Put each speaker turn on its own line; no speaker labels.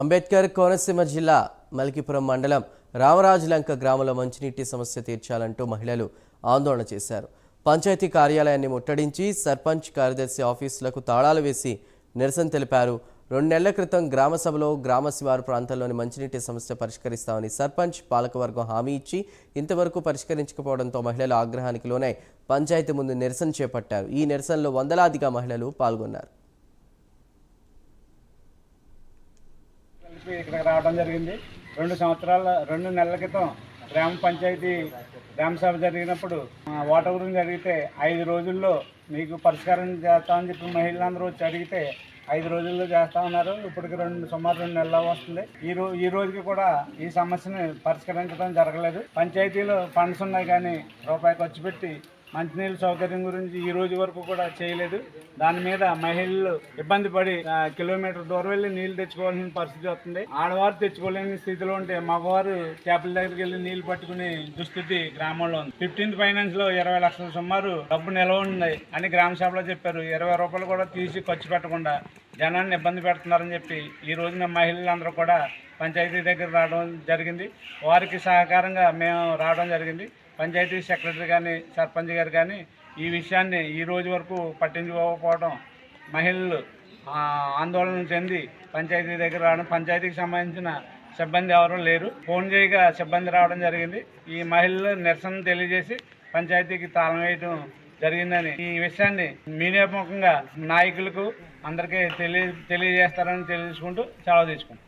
అంబేద్కర్ కోనసీమ జిల్లా మల్కీపురం మండలం రామరాజులంక గ్రామంలో మంచినీటి సమస్య తీర్చాలంటూ మహిళలు ఆందోళన చేశారు. పంచాయతీ కార్యాలయాన్ని ముట్టడించి సర్పంచ్ కార్యదర్శి ఆఫీసులకు తాళాలు వేసి నిరసన తెలిపారు. 2 నెలల క్రితం గ్రామ సభలో గ్రామ శివారు ప్రాంతాల్లోని మంచినీటి సమస్య పరిష్కరిస్తామని సర్పంచ్ పాలకవర్గం హామీ ఇచ్చి ఇంతవరకు పరిష్కరించకపోవడంతో మహిళలు ఆగ్రహానికి లోనై పంచాయతీ ముందు నిరసన చేపట్టారు. ఈ నిరసనలో వందలాదిగా మహిళలు పాల్గొన్నారు.
ఇక్కడికి రావడం జరిగింది. 2 నెలల క్రితం గ్రామ పంచాయతీ గ్రామ సభ జరిగినప్పుడు వాటర్ గురించి అడిగితే 5 రోజుల్లో మీకు పరిష్కారం చేస్తామని చెప్పి మహిళలందరూ వచ్చి అడిగితే 5 రోజుల్లో చేస్తా ఉన్నారు. ఇప్పటికి సుమారు 2 నెలలు వస్తుంది. ఈ రోజుకి కూడా ఈ సమస్యని పరిష్కరించడం జరగలేదు. పంచాయతీలో ఫండ్స్ ఉన్నాయి కానీ రూపాయి ఖర్చు పెట్టి మంచినీళ్ళ సౌకర్యం గురించి ఈ రోజు వరకు కూడా చేయలేదు. దాని మీద మహిళలు ఇబ్బంది పడి కిలోమీటర్ దూరం వెళ్ళి నీళ్లు తెచ్చుకోవాల్సిన పరిస్థితి వస్తుంది. ఆడవారు తెచ్చుకోలేని స్థితిలో ఉంటే మగవారు ట్యాపుల దగ్గరికి వెళ్ళి నీళ్లు పట్టుకునే దుస్థితి గ్రామంలో ఉంది. 15th ఫైనాన్స్ లో 20 లక్షల సుమారు డబ్బు నిల్వ ఉంది అని గ్రామ సభలో చెప్పారు. 20 రూపాయలు కూడా తీసి ఖర్చు పెట్టకుండా జనాన్ని ఇబ్బంది పెడుతున్నారని చెప్పి ఈ రోజున మహిళలందరూ కూడా పంచాయతీ దగ్గర రావడం జరిగింది. వారికి సహకారంగా మేము రావడం జరిగింది. పంచాయతీ సెక్రటరీ కానీ సర్పంచ్ గారు కానీ ఈ విషయాన్ని ఈ రోజు వరకు పట్టించుకోకపోవడం మహిళలు ఆందోళన చెంది పంచాయతీ దగ్గర రావడం, పంచాయతీకి సంబంధించిన సిబ్బంది ఎవరూ లేరు. ఫోన్ చేయగా సిబ్బంది రావడం జరిగింది. ఈ మహిళలు నిరసన తెలియజేసి పంచాయతీకి తాళం వేయడం జరిగిందని ఈ విషయాన్ని మీడియా ముఖంగా నాయకులకు అందరికీ తెలియజేస్తారని తెలుసుకుంటూ సెలవు తీసుకుంటాం.